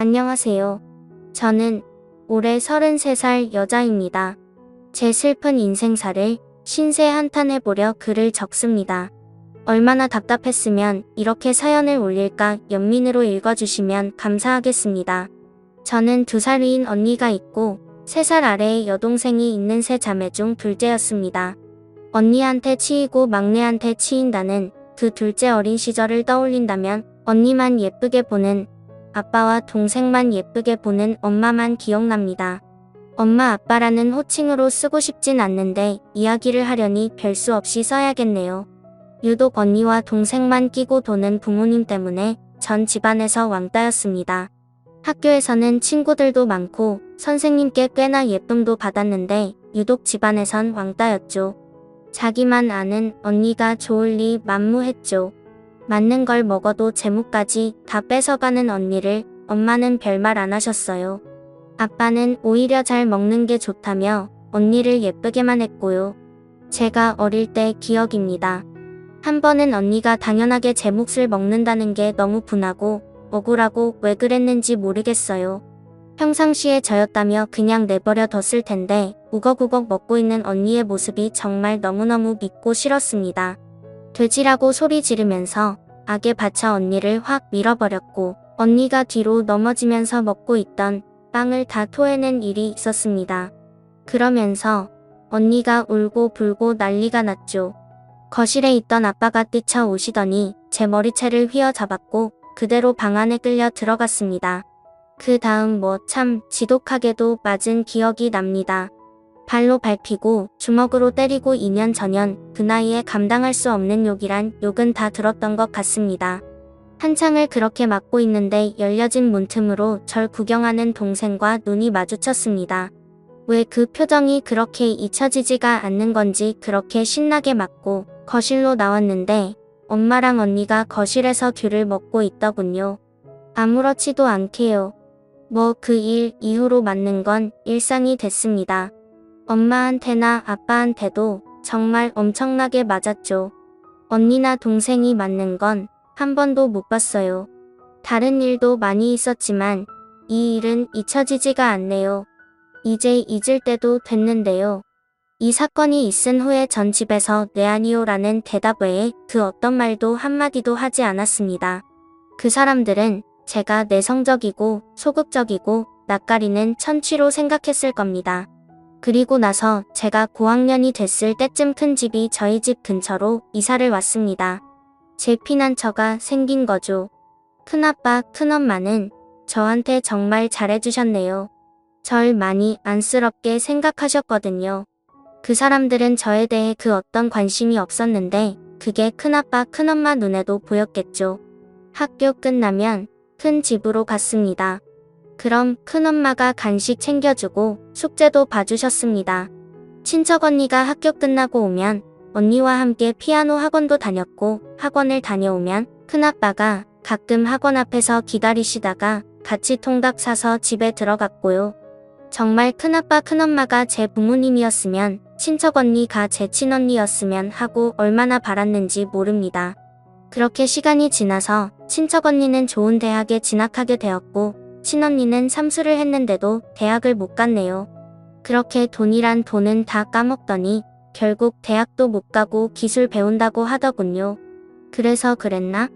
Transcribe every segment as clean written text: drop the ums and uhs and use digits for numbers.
안녕하세요. 저는 올해 33살 여자입니다. 제 슬픈 인생사를 신세 한탄해보려 글을 적습니다. 얼마나 답답했으면 이렇게 사연을 올릴까 연민으로 읽어주시면 감사하겠습니다. 저는 2살 위인 언니가 있고 3살 아래의 여동생이 있는 세 자매 중 둘째였습니다. 언니한테 치이고 막내한테 치인다는 그 둘째 어린 시절을 떠올린다면 언니만 예쁘게 보는 아빠와 동생만 예쁘게 보는 엄마만 기억납니다. 엄마 아빠라는 호칭으로 쓰고 싶진 않는데 이야기를 하려니 별 수 없이 써야겠네요. 유독 언니와 동생만 끼고 도는 부모님 때문에 전 집안에서 왕따였습니다. 학교에서는 친구들도 많고 선생님께 꽤나 예쁨도 받았는데 유독 집안에선 왕따였죠. 자기만 아는 언니가 좋을 리 만무했죠. 맞는 걸 먹어도 재무까지 다 뺏어가는 언니를 엄마는 별말 안 하셨어요. 아빠는 오히려 잘 먹는 게 좋다며 언니를 예쁘게만 했고요. 제가 어릴 때 기억입니다. 한 번은 언니가 당연하게 제 몫을 먹는다는 게 너무 분하고 억울하고 왜 그랬는지 모르겠어요. 평상시에 저였다며 그냥 내버려 뒀을 텐데 우걱우걱 먹고 있는 언니의 모습이 정말 너무너무 밉고 싫었습니다. 돼지라고 소리 지르면서 악에 받쳐 언니를 확 밀어버렸고 언니가 뒤로 넘어지면서 먹고 있던 빵을 다 토해낸 일이 있었습니다. 그러면서 언니가 울고 불고 난리가 났죠. 거실에 있던 아빠가 뛰쳐오시더니 제 머리채를 휘어잡았고 그대로 방 안에 끌려 들어갔습니다. 그 다음 뭐 참 지독하게도 맞은 기억이 납니다. 발로 밟히고 주먹으로 때리고 2년 전년 그 나이에 감당할 수 없는 욕이란 욕은 다 들었던 것 같습니다. 한창을 그렇게 맞고 있는데 열려진 문틈으로 절 구경하는 동생과 눈이 마주쳤습니다. 왜 그 표정이 그렇게 잊혀지지가 않는 건지 그렇게 신나게 맞고 거실로 나왔는데 엄마랑 언니가 거실에서 귤을 먹고 있더군요. 아무렇지도 않게요. 뭐 그 일 이후로 맞는 건 일상이 됐습니다. 엄마한테나 아빠한테도 정말 엄청나게 맞았죠. 언니나 동생이 맞는 건 한 번도 못 봤어요. 다른 일도 많이 있었지만 이 일은 잊혀지지가 않네요. 이제 잊을 때도 됐는데요. 이 사건이 있은 후에 전 집에서 네 아니요라는 대답 외에 그 어떤 말도 한마디도 하지 않았습니다. 그 사람들은 제가 내성적이고 소극적이고 낯가리는 천취로 생각했을 겁니다. 그리고 나서 제가 고학년이 됐을 때쯤 큰 집이 저희 집 근처로 이사를 왔습니다. 제 피난처가 생긴 거죠. 큰아빠, 큰엄마는 저한테 정말 잘해주셨네요. 절 많이 안쓰럽게 생각하셨거든요. 그 사람들은 저에 대해 그 어떤 관심이 없었는데 그게 큰아빠, 큰엄마 눈에도 보였겠죠. 학교 끝나면 큰 집으로 갔습니다. 그럼 큰엄마가 간식 챙겨주고 숙제도 봐주셨습니다. 친척 언니가 학교 끝나고 오면 언니와 함께 피아노 학원도 다녔고 학원을 다녀오면 큰아빠가 가끔 학원 앞에서 기다리시다가 같이 통닭 사서 집에 들어갔고요. 정말 큰아빠 큰엄마가 제 부모님이었으면 친척 언니가 제 친언니였으면 하고 얼마나 바랐는지 모릅니다. 그렇게 시간이 지나서 친척 언니는 좋은 대학에 진학하게 되었고 친언니는 삼수를 했는데도 대학을 못 갔네요. 그렇게 돈이란 돈은 다 까먹더니 결국 대학도 못 가고 기술 배운다고 하더군요. 그래서 그랬나?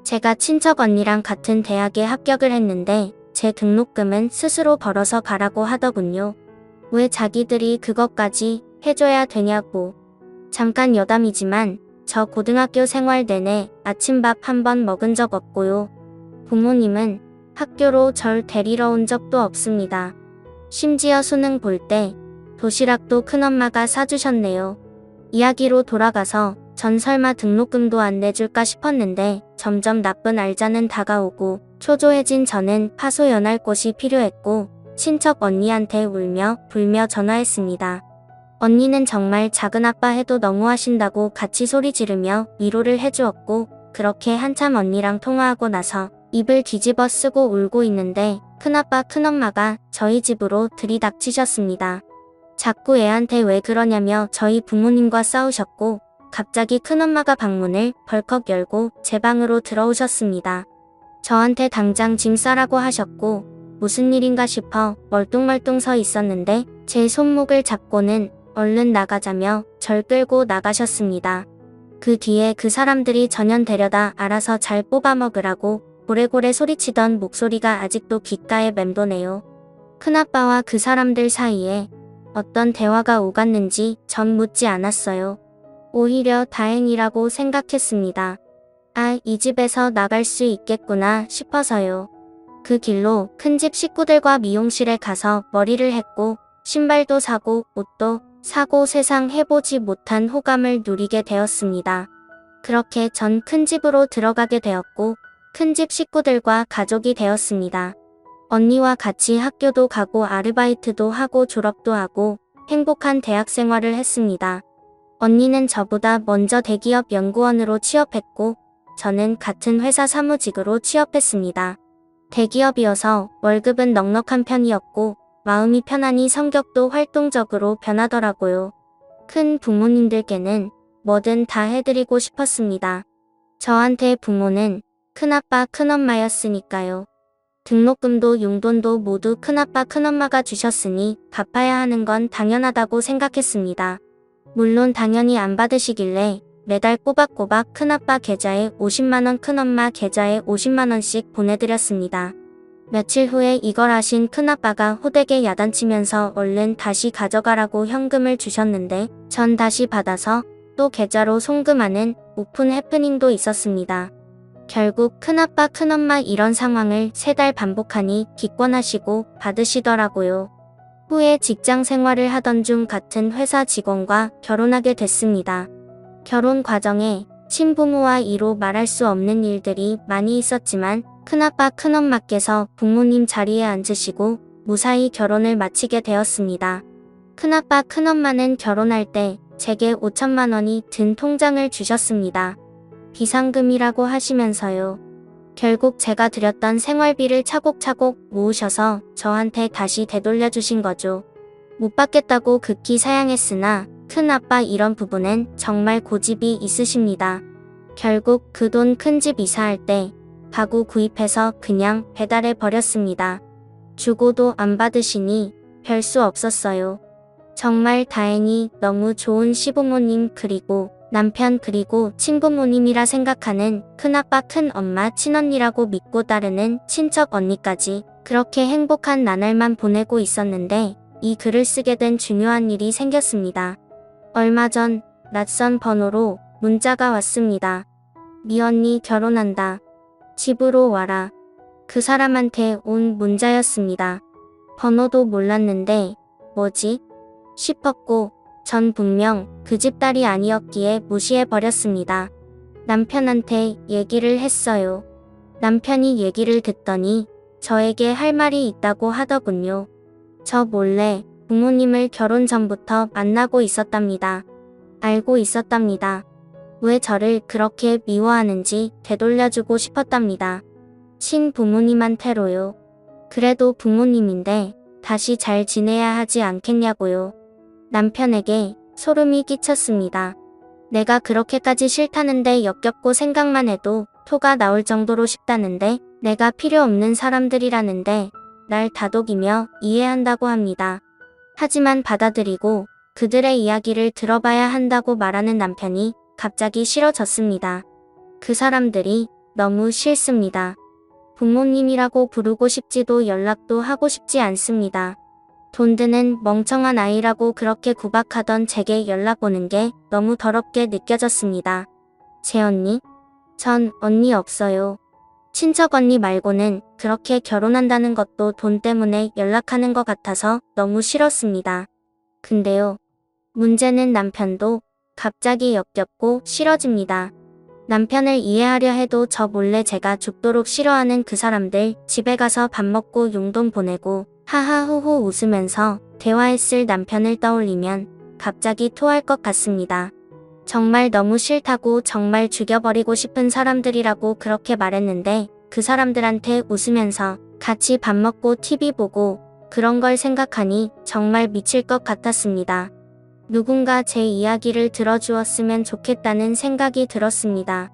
제가 친척 언니랑 같은 대학에 합격을 했는데 제 등록금은 스스로 벌어서 가라고 하더군요. 왜 자기들이 그것까지 해줘야 되냐고. 잠깐 여담이지만 저 고등학교 생활 내내 아침밥 한 번 먹은 적 없고요. 부모님은 학교로 절 데리러 온 적도 없습니다. 심지어 수능 볼 때 도시락도 큰엄마가 사주셨네요. 이야기로 돌아가서 전 설마 등록금도 안 내줄까 싶었는데 점점 나쁜 알자는 다가오고 초조해진 저는 파소연할 곳이 필요했고 친척 언니한테 울며 불며 전화했습니다. 언니는 정말 작은아빠 해도 너무하신다고 같이 소리 지르며 위로를 해주었고 그렇게 한참 언니랑 통화하고 나서 입을 뒤집어 쓰고 울고 있는데 큰아빠 큰엄마가 저희 집으로 들이닥치셨습니다. 자꾸 애한테 왜 그러냐며 저희 부모님과 싸우셨고 갑자기 큰엄마가 방문을 벌컥 열고 제 방으로 들어오셨습니다. 저한테 당장 짐 싸라고 하셨고 무슨 일인가 싶어 멀뚱멀뚱 서 있었는데 제 손목을 잡고는 얼른 나가자며 절 끌고 나가셨습니다. 그 뒤에 그 사람들이 전현 데려다 알아서 잘 뽑아 먹으라고 고래고래 소리치던 목소리가 아직도 귓가에 맴도네요. 큰아빠와 그 사람들 사이에 어떤 대화가 오갔는지 전 묻지 않았어요. 오히려 다행이라고 생각했습니다. 아, 이 집에서 나갈 수 있겠구나 싶어서요. 그 길로 큰집 식구들과 미용실에 가서 머리를 했고 신발도 사고 옷도 사고 세상 해보지 못한 호감을 누리게 되었습니다. 그렇게 전 큰집으로 들어가게 되었고 큰집 식구들과 가족이 되었습니다. 언니와 같이 학교도 가고 아르바이트도 하고 졸업도 하고 행복한 대학 생활을 했습니다. 언니는 저보다 먼저 대기업 연구원으로 취업했고 저는 같은 회사 사무직으로 취업했습니다. 대기업이어서 월급은 넉넉한 편이었고 마음이 편하니 성격도 활동적으로 변하더라고요. 큰 부모님들께는 뭐든 다 해드리고 싶었습니다. 저한테 부모는 큰아빠 큰엄마였으니까요. 등록금도 용돈도 모두 큰아빠 큰엄마가 주셨으니 갚아야 하는 건 당연하다고 생각했습니다. 물론 당연히 안 받으시길래 매달 꼬박꼬박 큰아빠 계좌에 50만원 큰엄마 계좌에 50만원씩 보내드렸습니다. 며칠 후에 이걸 아신 큰아빠가 호되게 야단치면서 얼른 다시 가져가라고 현금을 주셨는데 전 다시 받아서 또 계좌로 송금하는 오픈 해프닝도 있었습니다. 결국 큰아빠 큰엄마 이런 상황을 3달 반복하니 기권하시고 받으시더라고요. 후에 직장 생활을 하던 중 같은 회사 직원과 결혼하게 됐습니다. 결혼 과정에 친부모와 이로 말할 수 없는 일들이 많이 있었지만 큰아빠 큰엄마께서 부모님 자리에 앉으시고 무사히 결혼을 마치게 되었습니다. 큰아빠 큰엄마는 결혼할 때 제게 5천만 원이 든 통장을 주셨습니다. 비상금이라고 하시면서요. 결국 제가 드렸던 생활비를 차곡차곡 모으셔서 저한테 다시 되돌려 주신 거죠. 못 받겠다고 극히 사양했으나 큰아빠 이런 부분엔 정말 고집이 있으십니다. 결국 그 돈 큰집 이사할 때 가구 구입해서 그냥 배달해 버렸습니다. 주고도 안 받으시니 별 수 없었어요. 정말 다행히 너무 좋은 시부모님 그리고 남편 그리고 친부모님이라 생각하는 큰아빠 큰엄마 친언니라고 믿고 따르는 친척 언니까지 그렇게 행복한 나날만 보내고 있었는데 이 글을 쓰게 된 중요한 일이 생겼습니다. 얼마 전 낯선 번호로 문자가 왔습니다. 미언니 결혼한다. 집으로 와라. 그 사람한테 온 문자였습니다. 번호도 몰랐는데 뭐지? 싶었고 전 분명 그 집 딸이 아니었기에 무시해버렸습니다. 남편한테 얘기를 했어요. 남편이 얘기를 듣더니 저에게 할 말이 있다고 하더군요. 저 몰래 부모님을 결혼 전부터 만나고 있었답니다. 알고 있었답니다. 왜 저를 그렇게 미워하는지 되돌려주고 싶었답니다. 친부모님한테로요. 그래도 부모님인데 다시 잘 지내야 하지 않겠냐고요. 남편에게 소름이 끼쳤습니다. 내가 그렇게까지 싫다는데 역겹고 생각만 해도 토가 나올 정도로 싶다는데 내가 필요 없는 사람들이라는데 날 다독이며 이해한다고 합니다. 하지만 받아들이고 그들의 이야기를 들어봐야 한다고 말하는 남편이 갑자기 싫어졌습니다. 그 사람들이 너무 싫습니다. 부모님이라고 부르고 싶지도 연락도 하고 싶지 않습니다. 돈 드는 멍청한 아이라고 그렇게 구박하던 제게 연락 오는 게 너무 더럽게 느껴졌습니다. 제 언니? 전 언니 없어요. 친척 언니 말고는 그렇게 결혼한다는 것도 돈 때문에 연락하는 것 같아서 너무 싫었습니다. 근데요. 문제는 남편도 갑자기 역겹고 싫어집니다. 남편을 이해하려 해도 저 몰래 제가 죽도록 싫어하는 그 사람들 집에 가서 밥 먹고 용돈 보내고 하하호호 웃으면서 대화했을 남편을 떠올리면 갑자기 토할 것 같습니다. 정말 너무 싫다고 정말 죽여버리고 싶은 사람들이라고 그렇게 말했는데 그 사람들한테 웃으면서 같이 밥 먹고 TV 보고 그런 걸 생각하니 정말 미칠 것 같았습니다. 누군가 제 이야기를 들어주었으면 좋겠다는 생각이 들었습니다.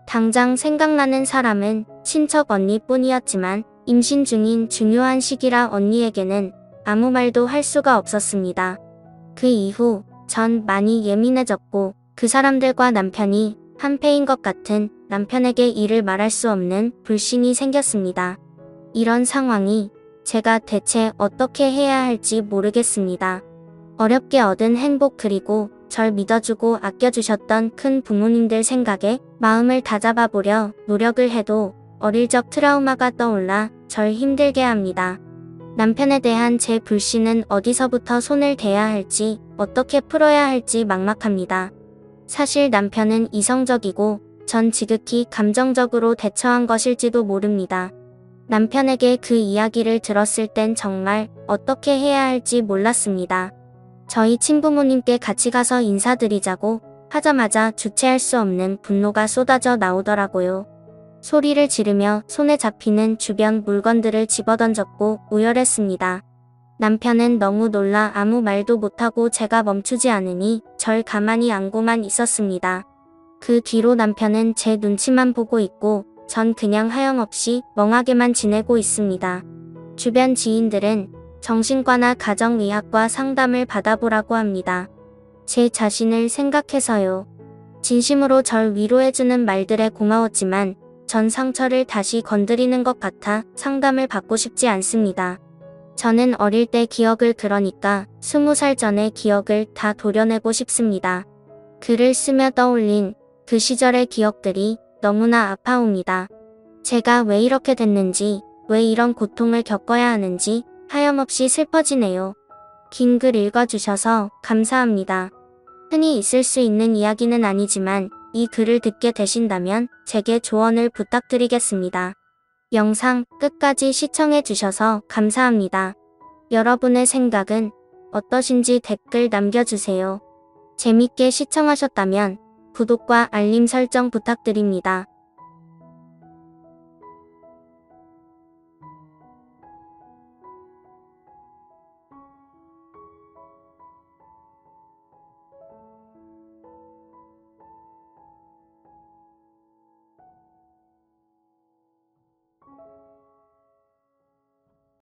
당장 생각나는 사람은 친척 언니뿐이었지만 임신 중인 중요한 시기라 언니에게는 아무 말도 할 수가 없었습니다. 그 이후 전 많이 예민해졌고 그 사람들과 남편이 한패인 것 같은 남편에게 이를 말할 수 없는 불신이 생겼습니다. 이런 상황이 제가 대체 어떻게 해야 할지 모르겠습니다. 어렵게 얻은 행복 그리고 절 믿어주고 아껴주셨던 큰 부모님들 생각에 마음을 다잡아 보려 노력을 해도 어릴 적 트라우마가 떠올라 절 힘들게 합니다. 남편에 대한 제 불신은 어디서부터 손을 대야 할지 어떻게 풀어야 할지 막막합니다. 사실 남편은 이성적이고 전 지극히 감정적으로 대처한 것일지도 모릅니다. 남편에게 그 이야기를 들었을 땐 정말 어떻게 해야 할지 몰랐습니다. 저희 친부모님께 같이 가서 인사드리자고 하자마자 주체할 수 없는 분노가 쏟아져 나오더라고요. 소리를 지르며 손에 잡히는 주변 물건들을 집어던졌고 우열했습니다. 남편은 너무 놀라 아무 말도 못하고 제가 멈추지 않으니 절 가만히 안고만 있었습니다. 그 뒤로 남편은 제 눈치만 보고 있고 전 그냥 하염없이 멍하게만 지내고 있습니다. 주변 지인들은 정신과나 가정의학과 상담을 받아보라고 합니다. 제 자신을 생각해서요. 진심으로 절 위로해주는 말들에 고마웠지만 전 상처를 다시 건드리는 것 같아 상담을 받고 싶지 않습니다. 저는 어릴 때 기억을 그러니까 20살 전의 기억을 다 도려내고 싶습니다. 글을 쓰며 떠올린 그 시절의 기억들이 너무나 아파옵니다. 제가 왜 이렇게 됐는지, 왜 이런 고통을 겪어야 하는지 하염없이 슬퍼지네요. 긴 글 읽어주셔서 감사합니다. 흔히 있을 수 있는 이야기는 아니지만 이 글을 듣게 되신다면 제게 조언을 부탁드리겠습니다. 영상 끝까지 시청해주셔서 감사합니다. 여러분의 생각은 어떠신지 댓글 남겨주세요. 재밌게 시청하셨다면 구독과 알림 설정 부탁드립니다.